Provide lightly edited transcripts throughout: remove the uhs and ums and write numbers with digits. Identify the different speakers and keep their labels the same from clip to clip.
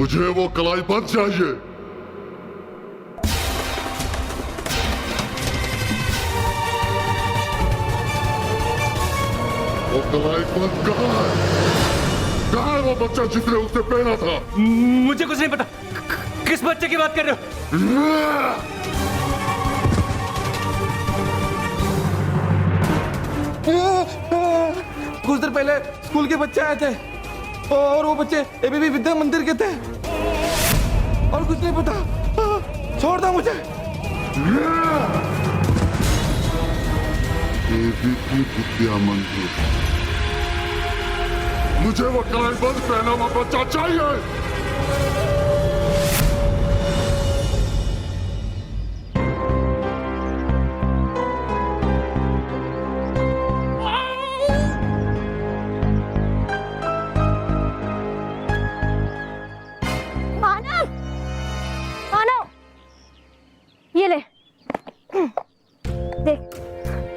Speaker 1: मुझे वो कलाईपंत चाहिए। वो कलाईपंत कहाँ है? कहाँ है वो बच्चा जिसने उसे पहना था?
Speaker 2: मुझे कुछ नहीं पता। किस बच्चे की बात कर रहे हो?
Speaker 3: कुछ देर पहले स्कूल के बच्चे आए थे और वो बच्चे एबीपी विद्या मंदिर के थे और कुछ नहीं पता। छोड़ दो मुझे।
Speaker 1: एबीपी विद्या मंदिर। मुझे वो कलाईपंत पहना हुआ बच्चा चाहिए।
Speaker 4: ये ले, देख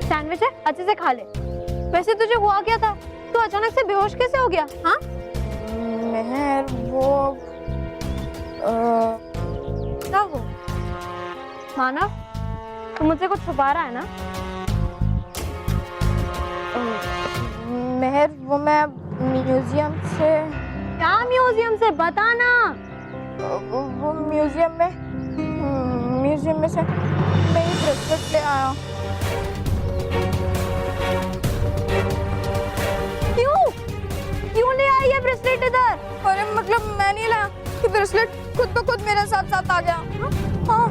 Speaker 4: सैंडविच है, अच्छे से खा ले। वैसे तुझे हुआ क्या था? तू अचानक से बेहोश कैसे हो गया? हाँ
Speaker 5: मेहर वो
Speaker 4: क्या वो? मानव, तू मुझसे कुछ छुपा रहा है ना?
Speaker 5: मेहर वो मैं म्यूजियम से।
Speaker 4: क्या म्यूजियम से? बता ना।
Speaker 5: वो म्यूजियम में से मैं ये ब्रेसलेट ले आया।
Speaker 4: क्यों ले आई ये ब्रेसलेट इधर?
Speaker 5: अरे मतलब मैं नहीं लाया, ये ब्रेसलेट खुद ब खुद मेरे साथ साथ आ गया। हाँ।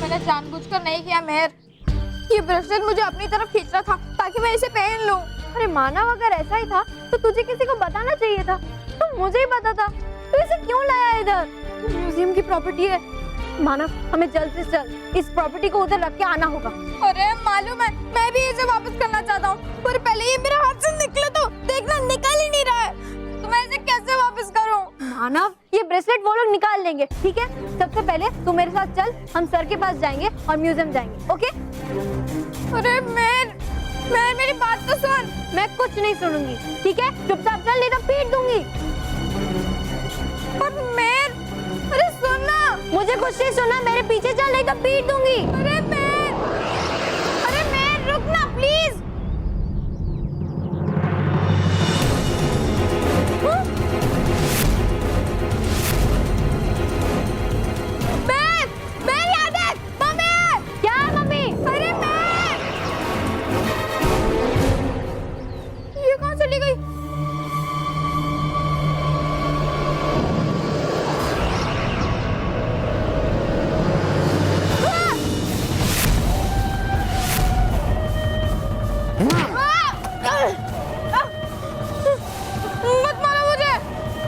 Speaker 5: मैंने जानबूझकर नहीं किया मेहर, ये ब्रेसलेट मुझे अपनी तरफ खींच रहा था ताकि मैं इसे पहन लूं।
Speaker 4: अरे मानव, अगर ऐसा ही था तो तुझे किसी को बताना चाहिए था। तो मुझे ही पता था। तू इसे क्यों लाया इधर? म्यूजियम की प्रॉपर्टी है मानव, हमें जल्द से जल्द इस प्रॉपर्टी को उधर रख के आना होगा।
Speaker 5: अरे मालूम है, मैं भी इसे वापस करना चाहता हूँ, पर पहले ये मेरे हाथ से निकले तो देखना निकल ही नहीं रहा है, तो मैं इसे कैसे वापस करूँ?
Speaker 4: मानव, ये ब्रेसलेट वो लोग निकाल लेंगे, ठीक है? सबसे पहले तू मेरे साथ चल, हम सर के पास जाएंगे और म्यूजियम जाएंगे, ओके?
Speaker 5: अरे मैं मेरी बात तो सुन।
Speaker 4: मैं कुछ नहीं सुनूंगी, ठीक है? चुपचाप चल, नहीं तो पीट दूंगी।
Speaker 5: पर अरे सुन ना।
Speaker 4: मुझे कुछ नहीं सुनना, मेरे पीछे चल, नहीं तो पीट दूंगी।
Speaker 5: अरे रुक ना प्लीज। याद है मम्मी।
Speaker 4: क्या मम्मी?
Speaker 5: अरे ये कहाँ चली गई? मत मारो मुझे,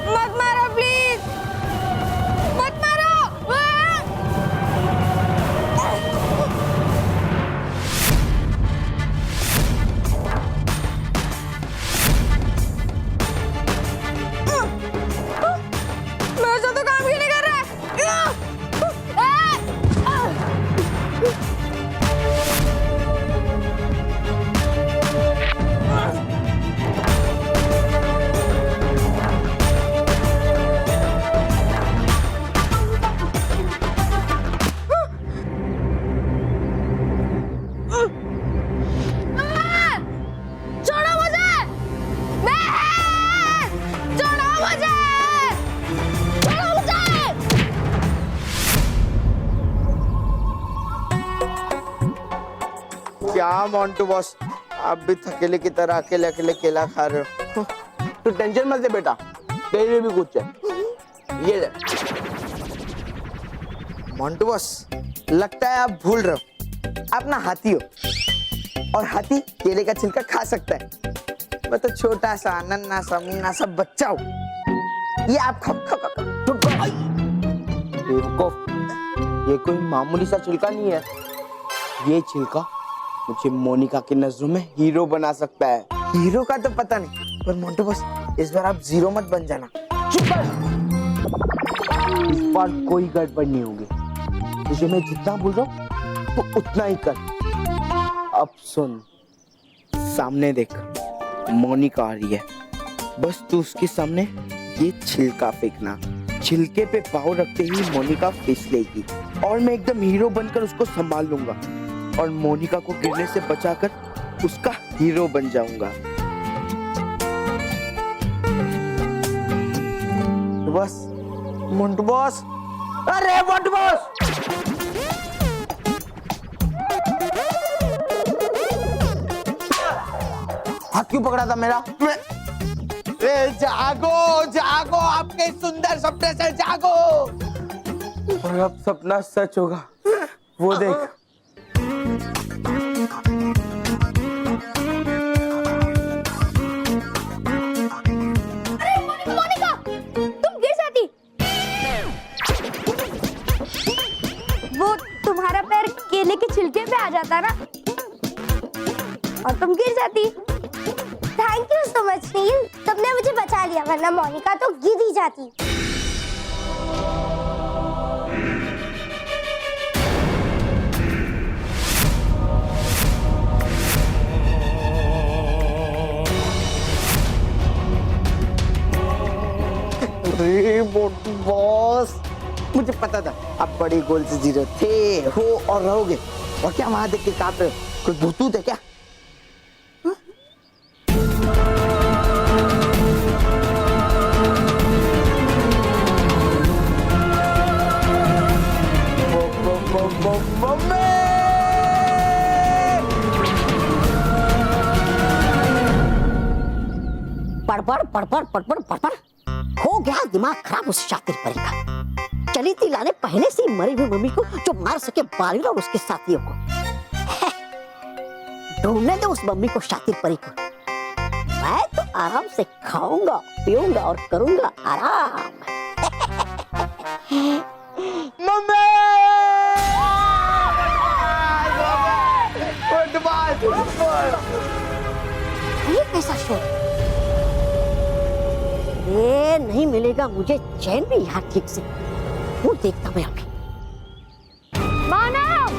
Speaker 5: मत मारो प्लीज, मत मारो। मेरे से तो काम ही नहीं कर रहा है। छोड़ो मुझे, छोड़ो मुझे, छोड़ो मुझे।
Speaker 6: क्या मोंटू बॉस, आप भी थकेले की तरह अकेले अकेले केला खा रहे हो। तू टेंशन मत ले बेटा, तेरे लिए भी कुछ है, ये ले। मोंटू बॉस, लगता है आप भूल रहे हो, आप ना हाथी हो और हाथी केले का छिलका खा सकता है। मैं तो छोटा सा नन्हा सा मुन्ना सा बच्चा हूँ, ये आप खाओ खाओ खाओ। बेवकूफ, ये कोई मामूली सा छिलका नहीं है, ये छिलका मुझे मोनिका की नजरों में हीरो बना सकता है। हीरो का तो पता नहीं, पर मोंटू बॉस इस बार आप जीरो मत बन जाना। चुप कर, इस बार कोई गड़बड़ नहीं होगी। तुझे मैं जितना बोल रहा हूँ तू उतना ही कर। अब सुन, सामने देख, मोनिका आ रही है। बस तू उसके सामने ये छिलका फेंकना। छिलके पे पाँव रखते ही मोनिका फिसलेगी और मैं एकदम हीरो बनकर उसको संभाल लूंगा और मोनिका को गिरने से बचाकर उसका हीरो बन जाऊंगा। बस मुंटू बॉस, अरे मुंटू बॉस, हाथ क्यों पकड़ा था मेरा? जागो जागो, आपके सुंदर सपने से जागो। और अब सपना सच होगा, वो देख।
Speaker 4: मोनिका, तुम गिर जाती। वो तुम्हारा पैर केले के छिलके पे आ जाता ना और तुम गिर जाती।
Speaker 5: थैंक यू सो मच नील, तुमने मुझे बचा लिया, वरना मोनिका तो गिर ही जाती।
Speaker 6: अरे बॉस, मुझे पता था आप बड़े गोल से जीरो थे, हो और रहोगे। और क्या वहां देख के कांप रहे हो? कोई भूतूत है क्या?
Speaker 7: पड़पड़ पड़पड़ पड़पड़ पड़पड़ हो गया दिमाग खराब उस शातिर परी का। चली थी लाने पहले से ही मरी हुई मम्मी को जो मार सके बालिर और उसके साथियों को। ढूंढने दे उस मम्मी को, शातिर परी को। मैं तो आराम से खाऊंगा, पीऊंगा और करूंगा आराम।
Speaker 6: मम्मी!
Speaker 7: ये कैसा शोर? ये नहीं मिलेगा मुझे चैन भी यहाँ ठीक से। वो देखता मैं अभी।
Speaker 4: मानव,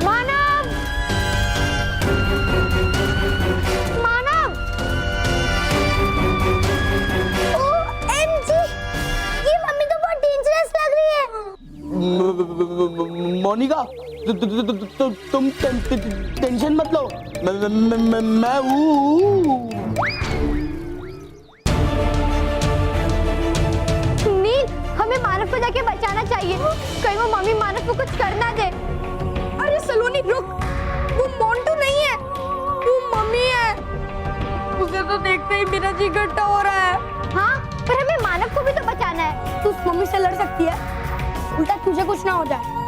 Speaker 4: मानव, मानव।
Speaker 5: OMG, ये मम्मी तो बहुत डेंजरस लग रही है।
Speaker 6: मोनिका, तुम टेंशन मत लो, मैं हूँ।
Speaker 4: नील, हमें मानव को जाके बचाना चाहिए। कहीं वो मम्मी मानव को कुछ कर ना दे।
Speaker 5: अरे सलोनी रुक, वो मोंटू नहीं है, वो मम्मी है। उसे तो देखते ही मेरा जी गट्टा हो रहा है।
Speaker 4: हाँ, पर हमें मानव को भी तो बचाना है।
Speaker 5: तू उस मम्मी से लड़ सकती है, उल्टा तुझे कुछ ना हो जाए।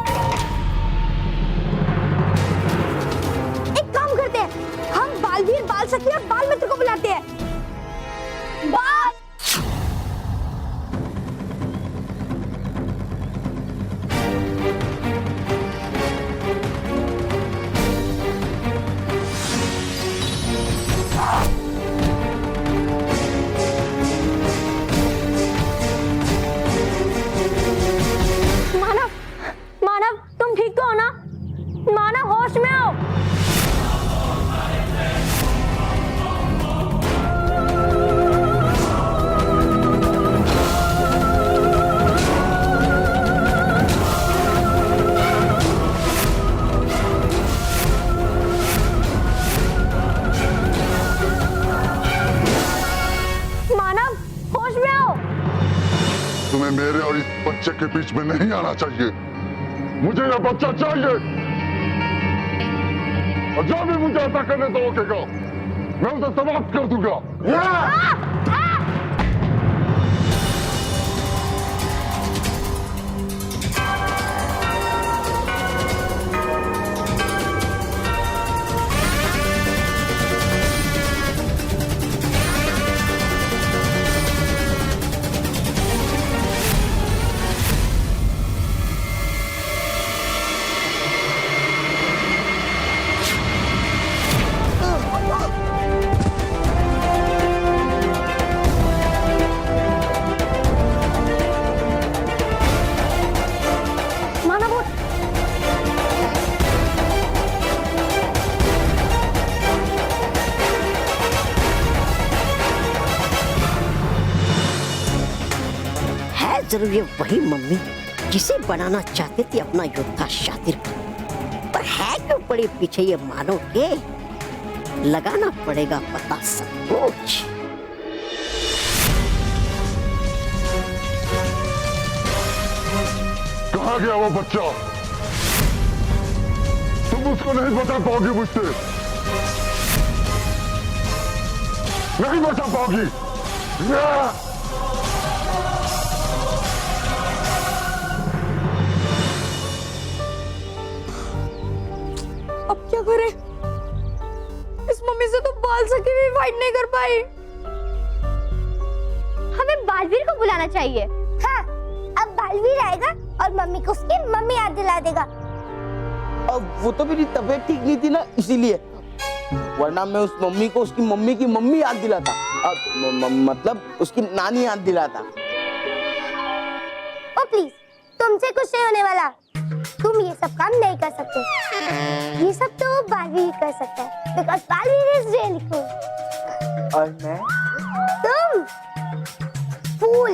Speaker 4: एक काम करते हैं, हम बालवीर, बाल सखी और बाल मित्र को बुलाते हैं। बाल मानव, मानव, तुम ठीक तो हो ना? मानव, होश में आओ। मानव, होश में आओ।
Speaker 1: तुम्हें मेरे और इस बच्चे के बीच में नहीं आना चाहिए। मुझे यह बच्चा चाहिए, और जो भी मुझे ऐसा करने तो रोकेगा, मैं उसे समाप्त कर दूंगा।
Speaker 7: जरूर ये वही मम्मी जिसे बनाना चाहते थे अपना योद्धा शातिर, पर है क्यों पड़े पीछे ये मानो के लगाना पड़ेगा पता सब कुछ।
Speaker 1: कहाँ गया वो बच्चा? तुम उसको नहीं बचा पाओगी मुझसे, नहीं बचा पाओगी।
Speaker 5: अब क्या करें? इस मम्मी से तो बाल सके भी फाइट नहीं कर पाई।
Speaker 4: हमें बालवीर को बुलाना चाहिए।
Speaker 8: हाँ, अब बालवीर आएगा और मम्मी को उसकी मम्मी याद दिला देगा।
Speaker 6: अब वो तो मेरी तबीयत ठीक नहीं थी ना, इसीलिए, वरना मैं उस मम्मी को उसकी मम्मी की मम्मी याद दिलाता। अब मतलब उसकी नानी याद दिलाता।
Speaker 8: ओ प्लीज, तुमसे कुछ नहीं होने वाला। तुम ये सब काम नहीं कर सकते। ये सब तो बालवीर कर सकता है, because Baalveer is really cool.
Speaker 6: और मैं?
Speaker 8: तुम फूल।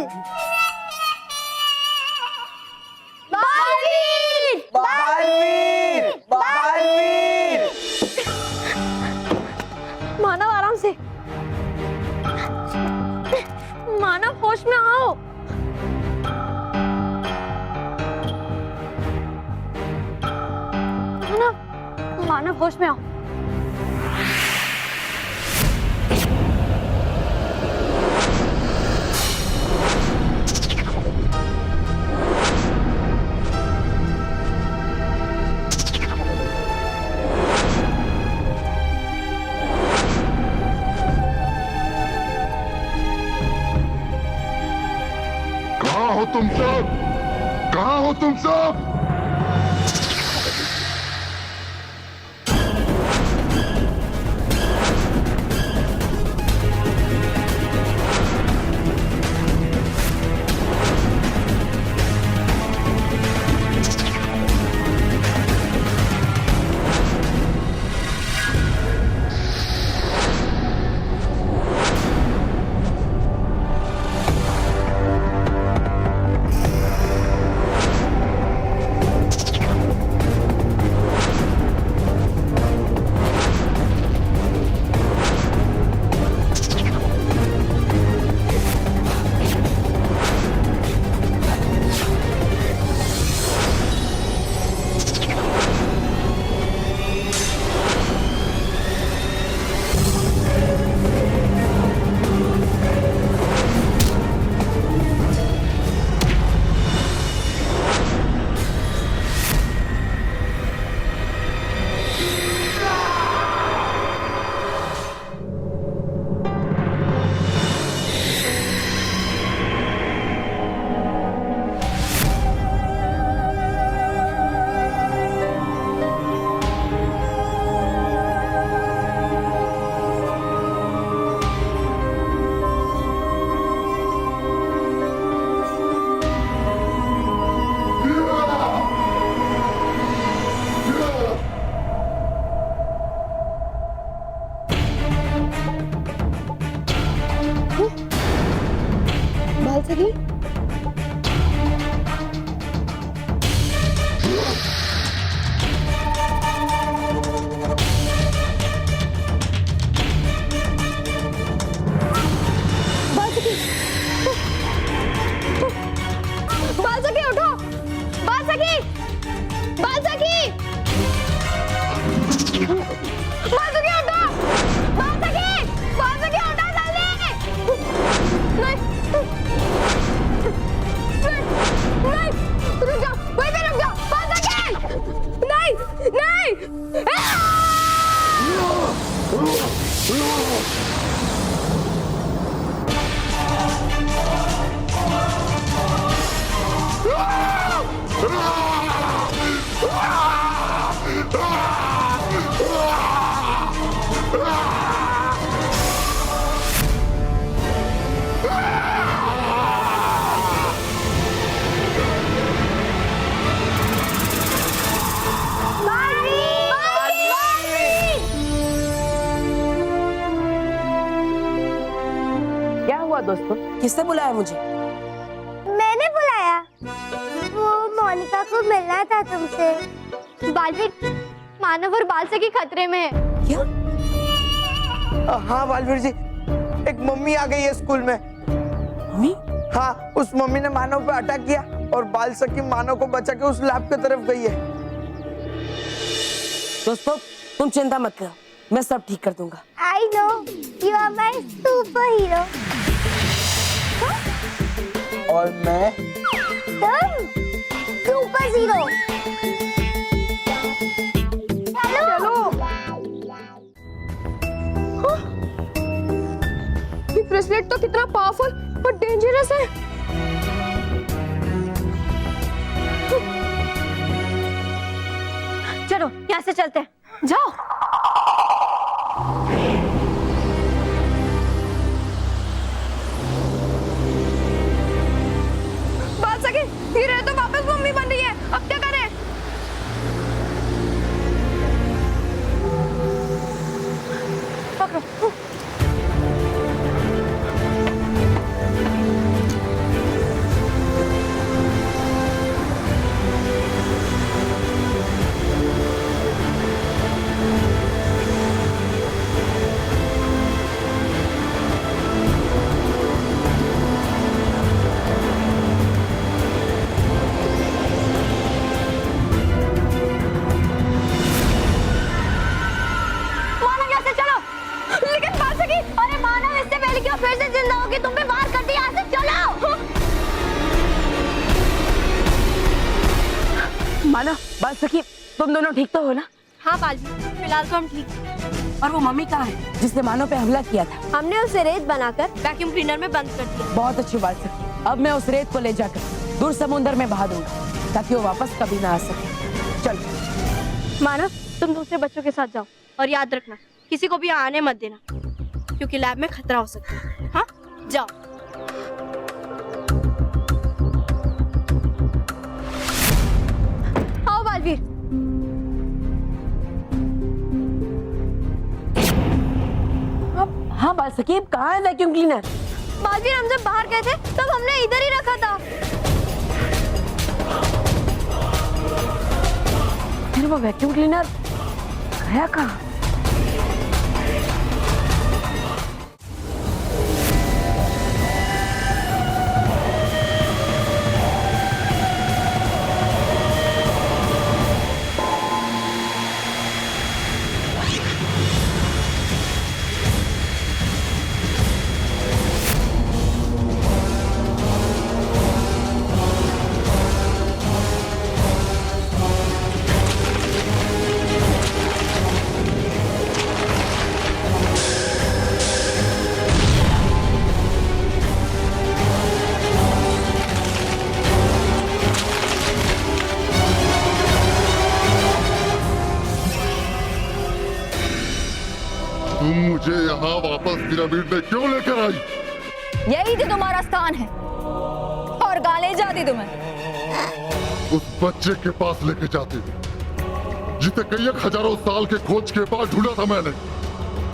Speaker 8: बालवीर!
Speaker 6: बालवीर! बालवीर!
Speaker 4: मानव आराम से, मानव होश में आओ। मानव होश में आओ।
Speaker 1: कहाँ हो तुम सब? कहाँ हो तुम सब?
Speaker 9: दोस्तों, किसने बुलाया मुझे?
Speaker 8: मैंने बुलाया। वो मोनिका को मिलना था तुमसे।
Speaker 4: बालवीर, मानव और बालसखी खतरे में है।
Speaker 6: क्या? हाँ बालवीर जी, एक मम्मी आ गई है स्कूल में।
Speaker 7: मम्मी?
Speaker 6: हाँ, उस मम्मी ने मानव पे अटैक किया और बाल सखी मानव को बचा के उस लैब की तरफ गई है।
Speaker 9: दोस्तों तुम चिंता मत करो, मैं सब ठीक कर दूंगा।
Speaker 8: I know you are my superhero.
Speaker 6: और मैं
Speaker 8: तुम सुपर हीरो। चलो।
Speaker 5: ये ब्रेसलेट तो कितना पावरफुल पर डेंजरस है।
Speaker 4: चलो यहाँ से चलते हैं, जाओ।
Speaker 5: बात सके हीरे तो वापस मम्मी बन रही है, अब क्या करें?
Speaker 4: पकड़ो। मानव यहाँ से चलो।
Speaker 5: लेकिन बात सके
Speaker 4: अरे मानव, इससे पहले क्यों फिर से जिंदा होगी? तुम पे वार कर दी, यहाँ से चलो।
Speaker 9: माना बात सखी, तुम दोनों ठीक तो हो ना?
Speaker 4: हाँ बालवीर, फिलहाल तो हम ठीक हैं।
Speaker 9: और वो मम्मी कहाँ है जिसने मानव पे हमला किया था?
Speaker 4: हमने उसे रेत बनाकर वैक्यूम क्लीनर में बंद कर दिया।
Speaker 9: बहुत अच्छी बात सखी, अब मैं उस रेत को ले जाकर दूर समुद्र में बहा दूंगा ताकि वो वापस कभी ना आ सके। चलो।
Speaker 4: मानव, तुम दूसरे बच्चों के साथ जाओ और याद रखना किसी को भी आने मत देना, क्योंकि लैब में खतरा हो सकता है। हाँ, जाओ। आओ बालवीर।
Speaker 9: हाँ बात सखी, कहाँ है वैक्यूम क्लीनर?
Speaker 4: बालवीर, हम जब बाहर गए थे तब हमने इधर ही रखा था।
Speaker 9: फिर वो वैक्यूम क्लीनर गया कहाँ?
Speaker 1: तुम मुझे यहाँ वापस पिरामिड में क्यों लेकर आई?
Speaker 5: यही तो तुम्हारा स्थान है और गाले जाती तुम्हें।
Speaker 1: उस बच्चे के पास लेके जाते जिसे कई हजारों साल के खोज के बाद ढूंढा था मैंने।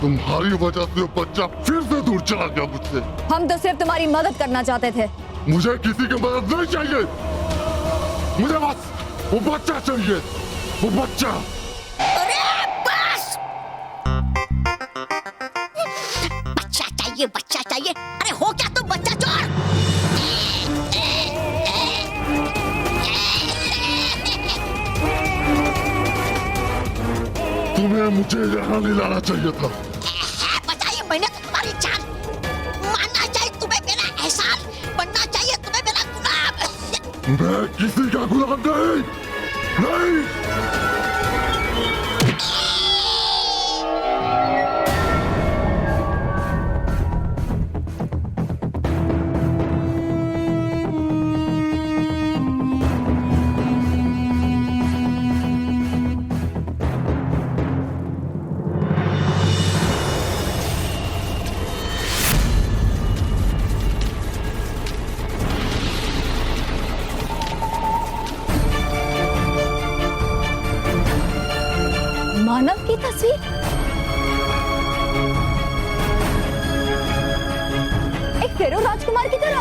Speaker 1: तुम्हारी वजह से वो बच्चा फिर से दूर चला गया मुझसे।
Speaker 5: हम तो सिर्फ तुम्हारी मदद करना चाहते थे।
Speaker 1: मुझे किसी की मदद नहीं चाहिए, मुझे बस वो बच्चा चाहिए, वो बच्चा।
Speaker 7: बच्चा चाहिए, अरे हो क्या तुम बच्चा चोर?
Speaker 1: तुम्हें मुझे यहाँ नहीं लाना चाहिए था।
Speaker 7: बताइए, मैंने तो तुम्हारी जान। मानना चाहिए तुम्हें मेरा एहसान, बनना चाहिए तुम्हें मेरा गुलाम।
Speaker 1: मैं किसी का गुलाम नहीं, नहीं।
Speaker 5: मानव की तस्वीर, एक फेरो राजकुमार की तरह।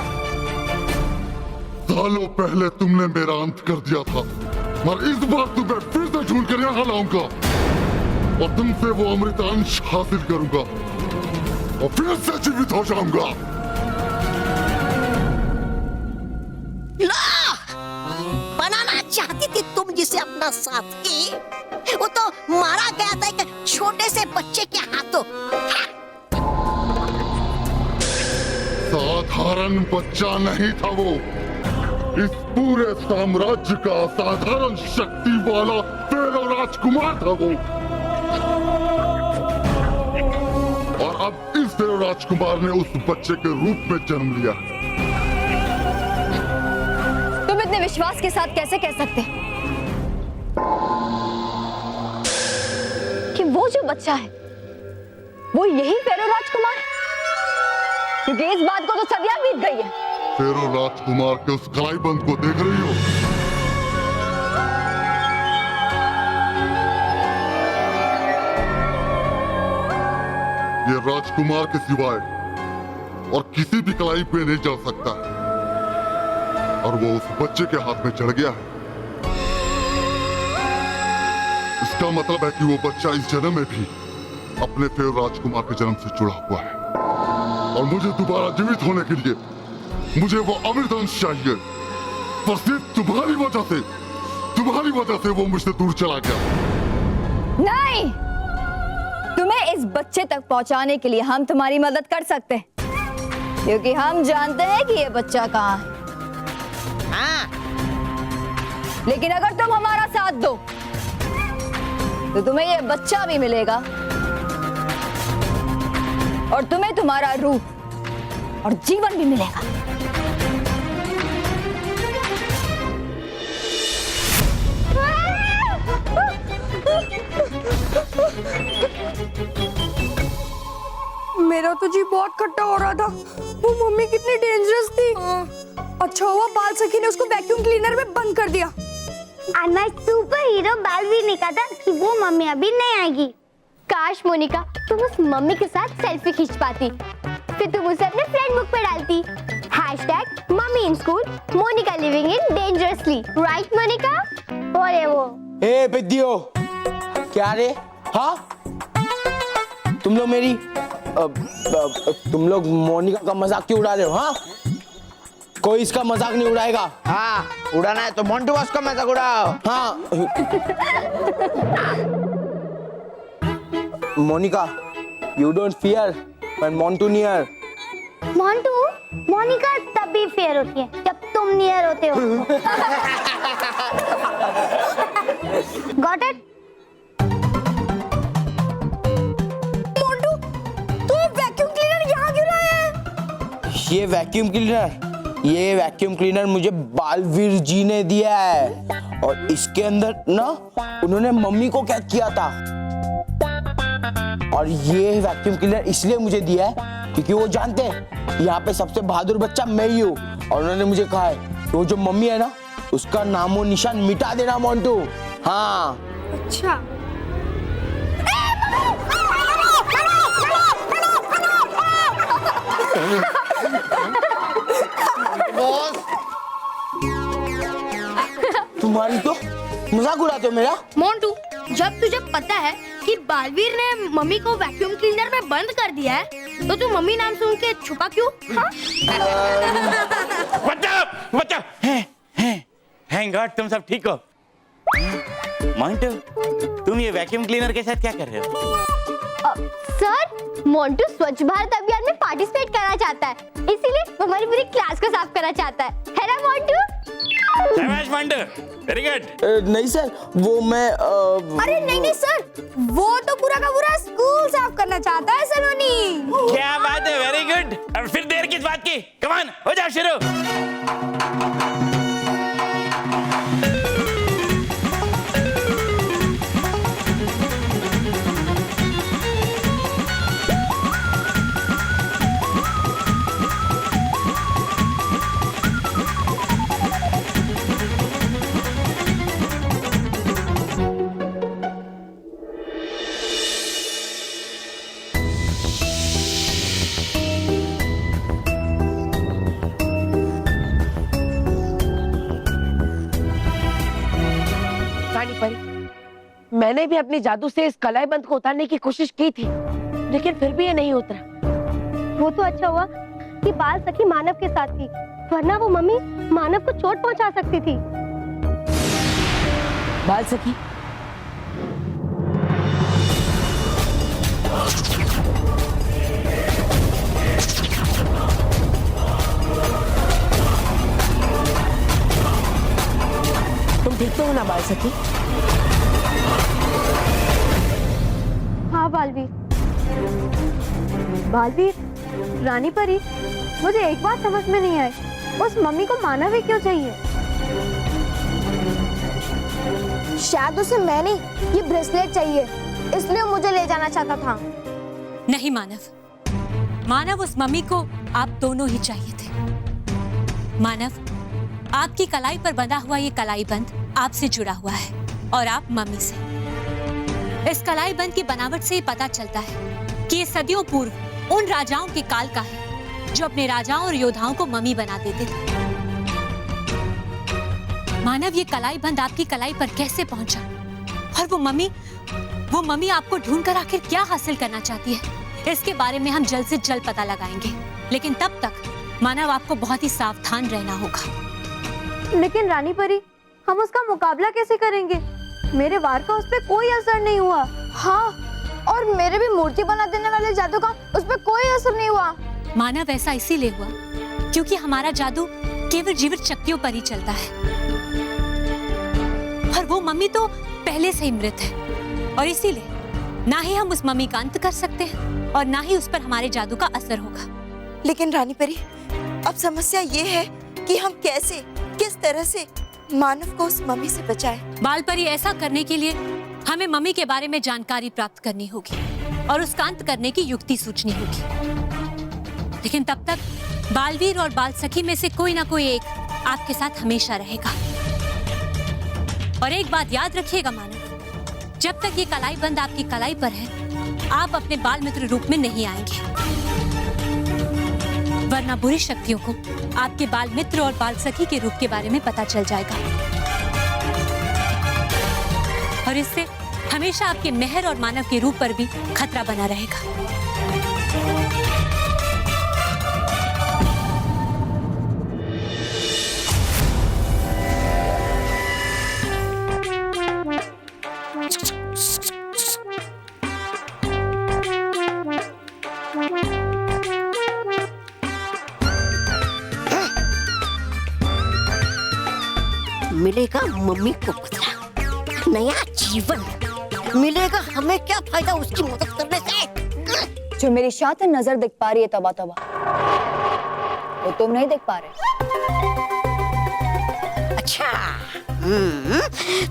Speaker 1: सालों पहले तुमने मेरा अंत कर दिया था, मगर इस बार तुम्हें फिर से ढूंढ कर यहाँ लाऊंगा और तुमसे वो अमृत अंश हासिल करूंगा और फिर से जीवित हो जाऊंगा।
Speaker 7: बनाना चाहती थी तुम जिसे अपना साथी, वो तो मारा गया था एक छोटे से बच्चे के हाथों।
Speaker 1: साधारण बच्चा नहीं था वो, इस पूरे साम्राज्य का साधारण शक्ति वाला फेरो राजकुमार था वो। और अब इस फेरो राजकुमार ने उस बच्चे के रूप में जन्म लिया।
Speaker 5: तुम इतने विश्वास के साथ कैसे कह सकते कि वो जो बच्चा है वो यही फेरो राजकुमार है? क्योंकि इस बात को तो सदियां बीत गई है।
Speaker 1: फेरो राजकुमार के उस कलाईबंद को देख रही हो? ये राजकुमार के सिवाय और किसी भी कलाई पे नहीं चढ़ सकता और वो उस बच्चे के हाथ में चढ़ गया है। इसका मतलब है कि वो बच्चा इस जन्म में भी अपने फेरो राजकुमार के जन्म से जुड़ा हुआ है और मुझे दोबारा जीवित होने के लिए मुझे वो अमृत अंश चाहिए। पर सिर्फ तुम्हारी वजह से वो मुझसे दूर चला गया।
Speaker 5: नहीं, तुम्हें इस बच्चे तक पहुंचाने के लिए हम तुम्हारी मदद कर सकते हैं, क्योंकि हम जानते हैं कि ये बच्चा कहाँ है।
Speaker 7: हाँ,
Speaker 5: लेकिन अगर तुम हमारा साथ दो तो तुम्हें ये बच्चा भी मिलेगा और तुम्हें तुम्हारा रूप और जीवन भी मिलेगा।
Speaker 10: मेरा तो जी बहुत खट्टा हो रहा था। वो मम्मी कितनी डेंजरस थी। अच्छा हुआ बाल सखी ने उसको वैक्यूम क्लीनर में बंद कर दिया।
Speaker 8: हमारा सुपर हीरो बालवीर ने कहा था कि वो मम्मी अभी नहीं आएगी। काश मोनिका तुम उस मम्मी के साथ सेल्फी खींच पाती, फिर तुम उसे अपने फ्रेंड बुक पे डालती। #मम्मी in school, Monica living in dangerously. Right Monica? बोले वो।
Speaker 3: ए बिद्दियो, क्या रे? हाँ, तुम लोग मेरी तुम लोग मोनिका का मजाक क्यों उड़ा रहे हो? हाँ, कोई इसका मजाक नहीं उड़ाएगा।
Speaker 6: हाँ, उड़ाना है तो मोंटू बॉस का मजाक उड़ाओ।
Speaker 3: हाँ Monika, you don't fear when Montu near.
Speaker 8: Montu, Monika तब भी फेयर होती है जब तुम नियर होते हो। Got it?
Speaker 10: मोंटू, तू वैक्यूम क्लीनर यहाँ क्यों लाया है?
Speaker 3: ये वैक्यूम क्लीनर मुझे बालवीर जी ने दिया है और इसके अंदर ना उन्होंने मम्मी को कैद किया था। और ये वैक्यूम क्लीनर इसलिए मुझे दिया है क्योंकि वो जानते हैं यहाँ पे सबसे बहादुर बच्चा मैं ही हूँ और उन्होंने मुझे कहा है कि वो जो मम्मी है ना उसका नामो निशान मिटा देना मोंटू। हाँ,
Speaker 10: अच्छा।
Speaker 3: तुम्हारी तो मजाक उड़ाते हो मेरा।
Speaker 10: मोंटू, जब तुझे पता है कि बालवीर ने मम्मी को वैक्यूम क्लीनर में बंद कर दिया है तो तू मम्मी नाम सुन के छुपा क्यों? हाँ?
Speaker 2: बच्चा थैंक गॉड तुम सब ठीक हो। मोंटू, तुम ये वैक्यूम क्लीनर के साथ क्या कर रहे हो?
Speaker 8: सर, मोंटू स्वच्छ भारत अभियान में पार्टिसिपेट करना चाहता है, इसीलिए वो हमारी पूरी क्लास को साफ करना चाहता है ना मोंटू?
Speaker 2: शाबाश मोंटू, वेरी गुड।
Speaker 3: नहीं सर, वो मैं
Speaker 10: अरे नहीं सर, वो तो पूरा का पूरा स्कूल साफ करना चाहता है सलोनी।
Speaker 2: क्या बात है, वेरी गुड। अब फिर देर किस बात की? कम ऑन, हो जाओ शुरू।
Speaker 9: मैंने भी अपनी जादू से इस कलाईबंद को उतारने की कोशिश की थी, लेकिन फिर भी ये नहीं उतरा।
Speaker 4: वो तो अच्छा हुआ कि बाल सखी मानव के साथ थी, वरना वो मम्मी मानव को चोट पहुंचा सकती थी।
Speaker 9: बाल सखी, तुम ठीक तो हो ना बाल सखी?
Speaker 4: हाँ बालवीर। बालवीर, रानी परी, मुझे एक बात समझ में नहीं आई, उस मम्मी को मानव ही क्यों चाहिए?
Speaker 8: शायद उसे मैंने ये ब्रेसलेट चाहिए, इसलिए मुझे ले जाना चाहता था।
Speaker 11: नहीं मानव, मानव उस मम्मी को आप दोनों ही चाहिए थे। मानव, आपकी कलाई पर बंधा हुआ ये कलाईबंद आपसे जुड़ा हुआ है और आप मम्मी से। इस कलाईबंद की बनावट से ही पता चलता है कि ये सदियों पूर्व उन राजाओं के काल का है जो अपने राजाओं और योद्धाओं को मम्मी बना देते थे। मानव, ये कलाईबंद आपकी कलाई पर कैसे पहुंचा और वो मम्मी आपको ढूंढकर आखिर क्या हासिल करना चाहती है, इसके बारे में हम जल्द से जल्द पता लगाएंगे। लेकिन तब तक मानव आपको बहुत ही सावधान रहना होगा।
Speaker 4: लेकिन रानी परी, हम उसका मुकाबला कैसे करेंगे? मेरे वार का उस पर कोई असर नहीं हुआ।
Speaker 8: हाँ, और मेरे भी मूर्ति बना देने वाले जादू का उस पर कोई असर नहीं हुआ।
Speaker 11: मानव, ऐसा इसीलिए हुआ क्योंकि हमारा जादू केवल जीवित शक्तियों पर ही चलता है और वो मम्मी तो पहले से ही मृत है, और इसीलिए ना ही हम उस मम्मी का अंत कर सकते हैं और ना ही उस पर हमारे जादू का असर होगा।
Speaker 12: लेकिन रानी परी, अब समस्या ये है कि हम कैसे, किस तरह से मानव को उस मम्मी से बचाएं।
Speaker 11: बाल परी, ऐसा करने के लिए हमें मम्मी के बारे में जानकारी प्राप्त करनी होगी और उसका अंत करने की युक्ति सूझनी होगी। लेकिन तब तक बालवीर और बाल सखी में से कोई ना कोई एक आपके साथ हमेशा रहेगा। और एक बात याद रखिएगा मानव, जब तक ये कलाईबंद आपकी कलाई पर है, आप अपने बाल मित्र रूप में नहीं आएंगे, वरना बुरी शक्तियों को आपके बाल मित्र और बाल सखी के रूप के बारे में पता चल जाएगा और इससे हमेशा आपके मेहर और मानव के रूप पर भी खतरा बना रहेगा।
Speaker 7: मिलेगा मम्मी को बदला, नया जीवन मिलेगा। हमें क्या फायदा उसकी मदद करने से?
Speaker 5: जो मेरी शातिर नजर देख पा रही है तबा तबा, वो तुम नहीं देख पा रहे।
Speaker 7: अच्छा,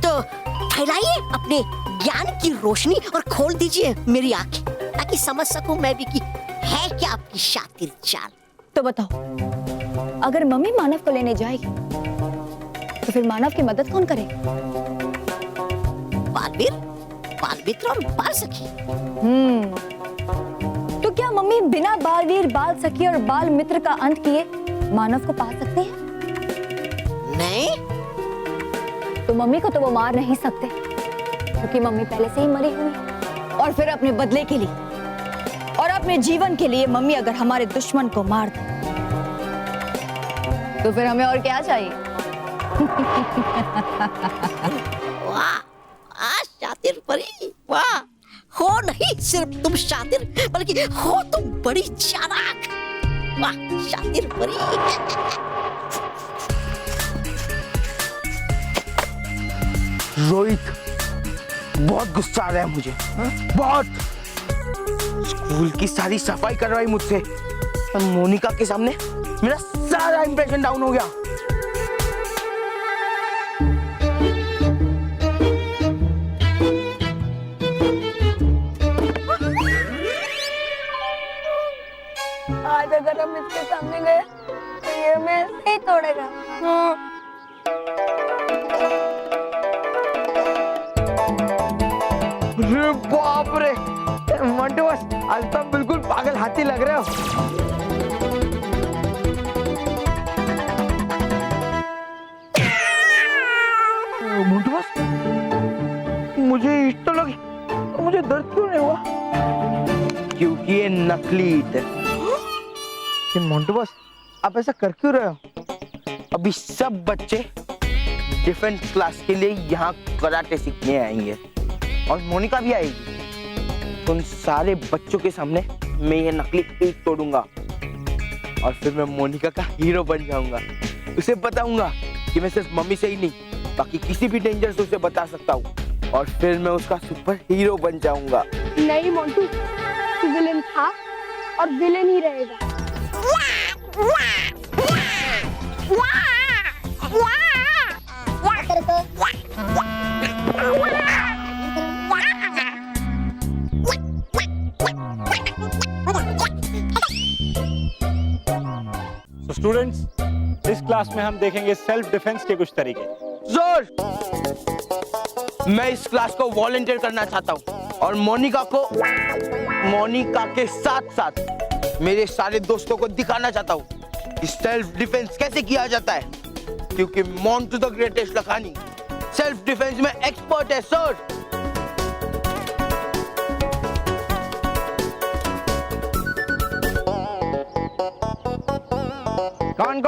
Speaker 7: तो फैलाइए अपने ज्ञान की रोशनी और खोल दीजिए मेरी आंखें, ताकि समझ सकूं मैं भी कि है क्या आपकी शातिर चाल।
Speaker 5: तो बताओ, अगर मम्मी मानव को लेने जाएगी तो फिर मानव की मदद कौन करेगा?
Speaker 7: बालवीर, बाल मित्र और बाल सखी।
Speaker 5: तो क्या मम्मी बिना बालवीर, बाल सखी और बाल मित्र का अंत किए मानव को पा सकते हैं?
Speaker 7: नहीं।
Speaker 5: तो मम्मी को तो वो मार नहीं सकते, क्योंकि मम्मी पहले से ही मरी हुई है। और फिर अपने बदले के लिए और अपने जीवन के लिए मम्मी अगर हमारे दुश्मन को मार दे, तो फिर हमें और क्या चाहिए?
Speaker 7: वाह, शातिर परी, वाह। हो नहीं सिर्फ तुम शातिर, बल्कि हो तुम बड़ी चालाक। वाह शातिर परी।
Speaker 3: रोहित, बहुत गुस्सा आ रहा है मुझे, बहुत। स्कूल की सारी सफाई करवाई मुझसे, और मोनिका के सामने मेरा सारा इंप्रेशन डाउन हो गया।
Speaker 8: आज अगर हम इसके सामने गए तो ये हमें ऐसे ही तोड़ेगा।
Speaker 3: अरे बाप रे, मंटू बस, आज तो बिल्कुल पागल हाथी लग रहे हो। मंटू बस, मुझे इस
Speaker 6: मुझे दर्द क्यों नहीं हुआ? क्योंकि ये नकली ईंट है। ये मोंटू बॉस, आप ऐसा कर क्यों रहे हो? अभी सब बच्चे डिफेंस क्लास के लिए यहाँ कराटे सीखने आएंगे और मोनिका भी आएगी। उन सारे बच्चों के सामने मैं ये नकली ईंट तोड़ूंगा और फिर मैं मोनिका का हीरो बन जाऊंगा। उसे बताऊंगा कि मैं सिर्फ मम्मी से ही नहीं, बाकी किसी भी डेंजर से उसे बता सकता हूँ और फिर मैं उसका सुपर हीरो बन जाऊंगा।
Speaker 4: नहीं मोंटू, तू विलेन था और विलेन ही रहेगा।
Speaker 13: तो स्टूडेंट्स, इस क्लास में हम देखेंगे सेल्फ डिफेंस के कुछ तरीके।
Speaker 6: जोर! मैं इस क्लास को वॉलंटियर करना चाहता हूँ और मोनिका के साथ साथ मेरे सारे दोस्तों को दिखाना चाहता हूँ कि सेल्फ डिफेंस कैसे किया जाता है, क्योंकि Montu the greatest Lakhani self defence में एक्सपर्ट है सर। कौन?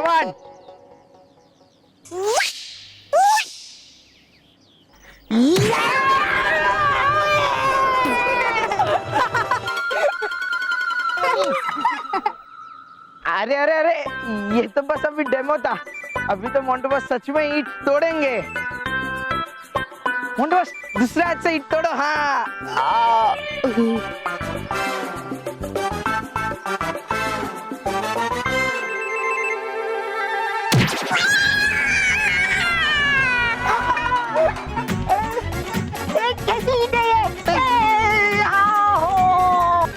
Speaker 6: अरे ये तो बस अभी डेमो था। अभी तो मोंटू बॉस सच में ईंट तोड़ेंगे। मोंटू बॉस, दूसरे हाथ से ईंट तोड़ो। हाँ।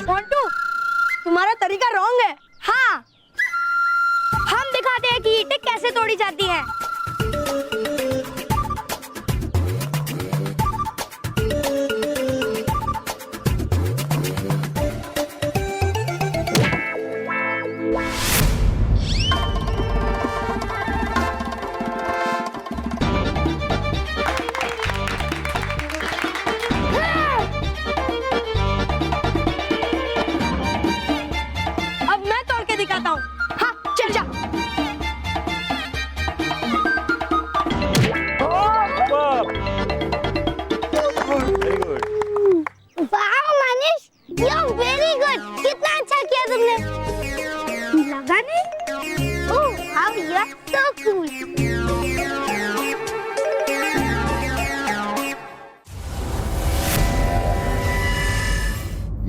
Speaker 10: मोंटू, तुम्हारा तरीका रॉन्ग है। हाँ, हम दिखाते हैं कि ईंटें कैसे तोड़ी जाती हैं। अब मैं तोड़ के दिखाता हूँ। हाँ, चल जा।
Speaker 13: Very good.
Speaker 8: वाह मनीष, यू वेरी गुड। कितना अच्छा किया तुमने। लगा नहीं? Oh, how you are so cool.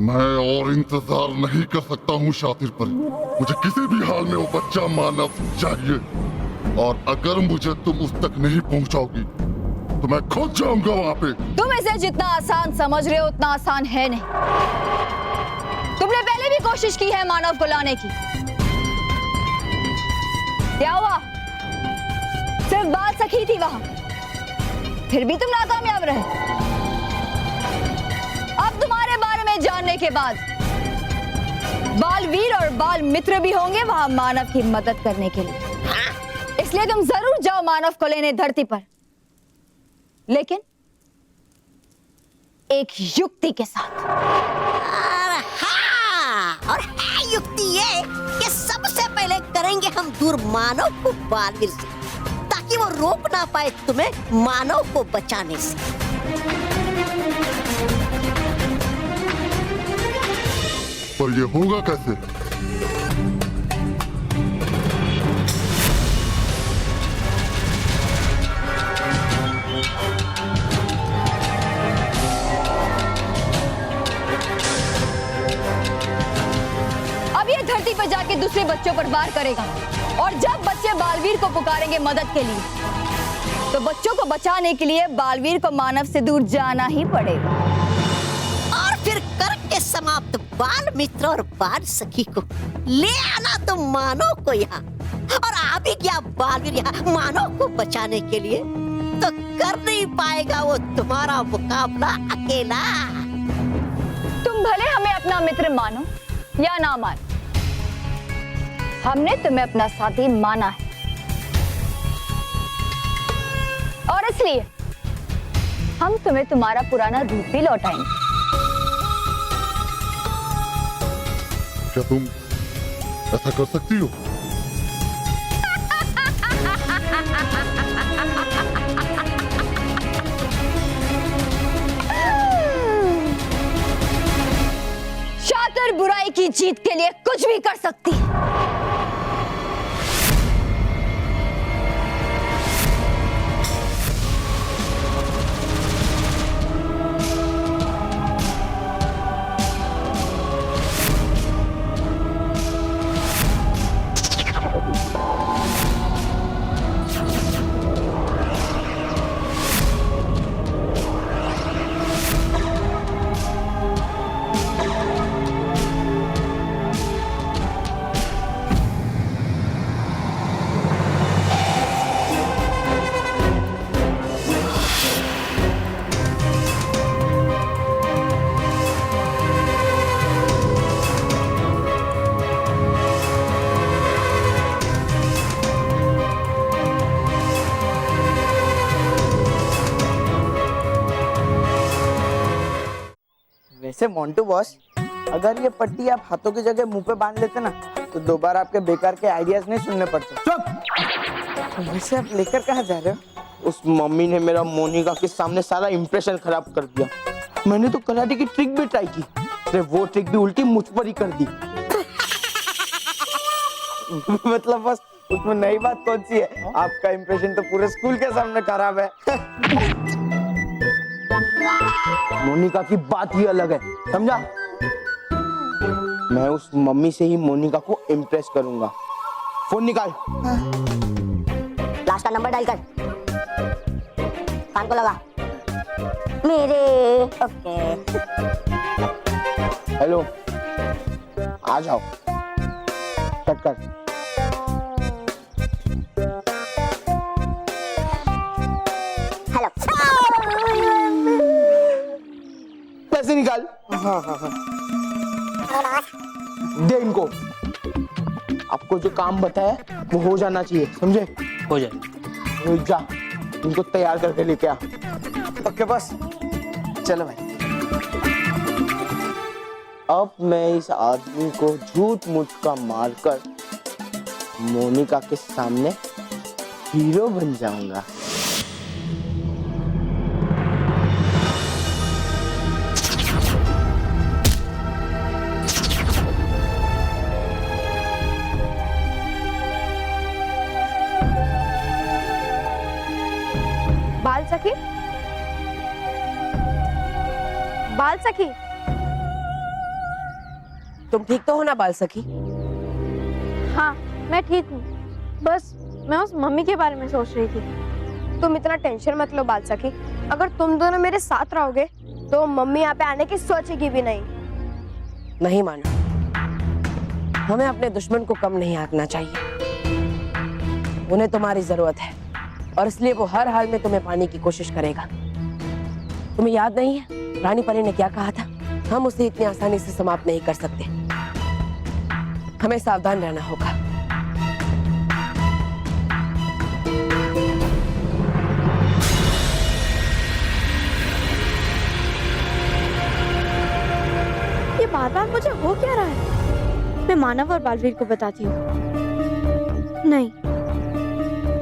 Speaker 1: मैं और इंतजार नहीं कर सकता हूँ शातिर पर। मुझे किसी भी हाल में वो बच्चा मानव चाहिए और अगर मुझे तुम उस तक नहीं पहुँचाओगी तो मैं खुद जाऊंगा वहाँ पे।
Speaker 5: तुम इसे जितना आसान समझ रहे हो उतना आसान है नहीं। तुमने पहले भी कोशिश की है मानव को लाने की। क्या हुआ? सिर्फ बाल सखी थी वहां, फिर भी तुम नाकामयाब रहे। अब तुम्हारे बारे में जानने के बाद बालवीर और बाल मित्र भी होंगे वहां मानव की मदद करने के लिए। इसलिए तुम जरूर जाओ मानव को लेने धरती पर, लेकिन एक युक्ति के साथ।
Speaker 7: हाँ, और है युक्ति ये कि सबसे पहले करेंगे हम दूर मानव को बालवीर से, ताकि वो रोक ना पाए तुम्हें मानव को बचाने से।
Speaker 1: पर ये होगा कैसे?
Speaker 5: अब ये धरती पर जाके दूसरे बच्चों पर वार करेगा और जब बच्चे बालवीर को पुकारेंगे मदद के लिए, तो बच्चों को बचाने के लिए बालवीर को मानव से दूर जाना ही पड़ेगा।
Speaker 7: और फिर करके समाप्त बाल मित्र और बाल सखी को ले आना तो मानव को यहाँ, और आ भी गया बालवीर यहाँ मानव को बचाने के लिए, तो कर नहीं पाएगा वो तुम्हारा मुकाबला अकेला।
Speaker 5: तुम भले हमें अपना मित्र मानो या ना मानो, हमने तुम्हें अपना साथी माना है और इसलिए हम तुम्हें तुम्हारा पुराना रूप भी लौटाएंगे।
Speaker 1: क्या तुम ऐसा कर सकती हो?
Speaker 5: शातिर बुराई की जीत के लिए कुछ भी कर सकती है।
Speaker 6: वैसे मोंटू बॉस, अगर ये पट्टी आप हाथों की जगह मुंह पे बांध लेते ना तो दोबारा आपके बेकार के आइडियाज नहीं सुनने पड़ते।
Speaker 3: चुप।
Speaker 6: वैसे आप लेकर कहाँ जा रहे हो?
Speaker 3: उस मम्मी ने मेरा मोनिका के सामने सारा इंप्रेशन खराब कर दिया। मैंने तो कराटे की ट्रिक भी ट्राई की, अरे वो ट्रिक भी उल्टी मुझ पर ही कर दी।
Speaker 6: मतलब बस उसमें नई बात कौन सी है? आपका इंप्रेशन तो पूरे स्कूल के सामने खराब है।
Speaker 3: मोनिका की बात ही अलग है, समझा? मैं उस मम्मी से ही मोनिका को इम्प्रेस करूंगा। फोन निकाल।
Speaker 8: लास्ट का नंबर डायल कर, कान को लगा मेरे। ओके।
Speaker 3: हेलो, आ जाओ। कट कर।
Speaker 8: हेलो।
Speaker 3: पैसे निकाल।
Speaker 6: हाँ हाँ हाँ।
Speaker 3: दे इनको। आपको जो काम बताया वो हो जाना चाहिए, समझे?
Speaker 2: हो जाए।
Speaker 3: रोहित जा, इनको तैयार करके लेके आ।
Speaker 6: ओके बस, चलो भाई।
Speaker 3: अब मैं इस आदमी को झूठ मूठ का मारकर मोनिका के सामने हीरो बन जाऊंगा।
Speaker 4: बाल सखी, बाल सखी,
Speaker 9: तुम ठीक तो हो ना बाल सखी?
Speaker 4: हाँ मैं ठीक हूँ, बस मैं उस मम्मी के बारे में सोच रही थी। तुम इतना टेंशन मत लो बाल सखी, अगर तुम दोनों मेरे साथ रहोगे तो मम्मी यहाँ पे आने की सोचेगी भी नहीं।
Speaker 9: नहीं माना, हमें अपने दुश्मन को कम नहीं आंकना चाहिए। उन्हें तुम्हारी जरूरत है और इसलिए वो हर हाल में तुम्हें पाने की कोशिश करेगा। तुम्हें याद नहीं है रानी परी ने क्या कहा था? हम उसे इतनी आसानी से समाप्त नहीं कर सकते, हमें सावधान रहना होगा।
Speaker 4: ये बार-बार मुझे हो क्या रहा है? मैं मानव और बालवीर को बताती हूँ। नहीं,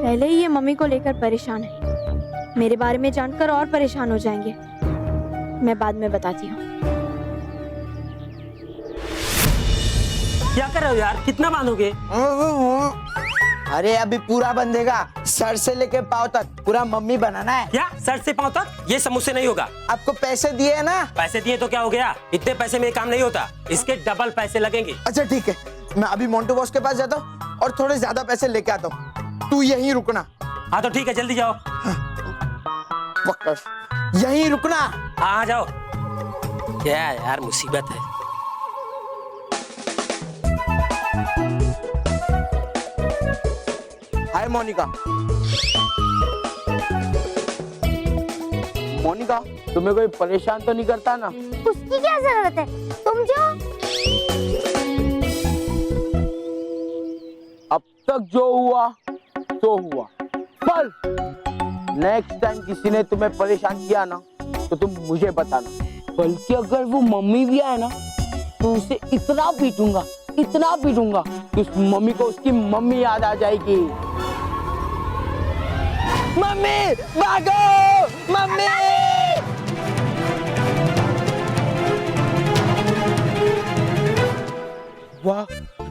Speaker 4: पहले ही ये मम्मी को लेकर परेशान है, मेरे बारे में जानकर और परेशान हो जाएंगे। मैं बाद में बताती हूँ।
Speaker 14: क्या कर रहे हो यार, कितना बांधोगे?
Speaker 6: अरे अभी पूरा बंधेगा, सर से लेके पाँव तक पूरा मम्मी बनाना है।
Speaker 14: क्या सर से पाँव तक? ये सब मुझसे नहीं होगा।
Speaker 6: आपको पैसे दिए है ना?
Speaker 14: पैसे दिए तो क्या हो गया, इतने पैसे में ये काम नहीं होता, इसके डबल पैसे लगेंगे।
Speaker 6: अच्छा ठीक है, मैं अभी मोंटू बॉस के पास जाता हूँ और थोड़े ज्यादा पैसे लेके आता हूँ। तू यहीं रुकना।
Speaker 14: हाँ तो ठीक है, जल्दी जाओ।
Speaker 6: पक्का यहीं रुकना।
Speaker 14: हाँ जाओ। क्या यार मुसीबत है।
Speaker 3: हाय मोनिका। मोनिका, तुम्हें कोई परेशान तो नहीं करता ना?
Speaker 8: उसकी क्या जरूरत है, तुम जाओ।
Speaker 3: अब तक जो हुआ तो हुआ, पर नेक्स्ट टाइम किसी ने तुम्हें परेशान किया ना तो तुम मुझे बताना। बल्कि अगर वो मम्मी भी आए ना तो उसे इतना पीटूंगा इतना पीटूंगा कि उस मम्मी को उसकी मम्मी याद आ जाएगी। मम्मी भागो, मम्मी! वाह,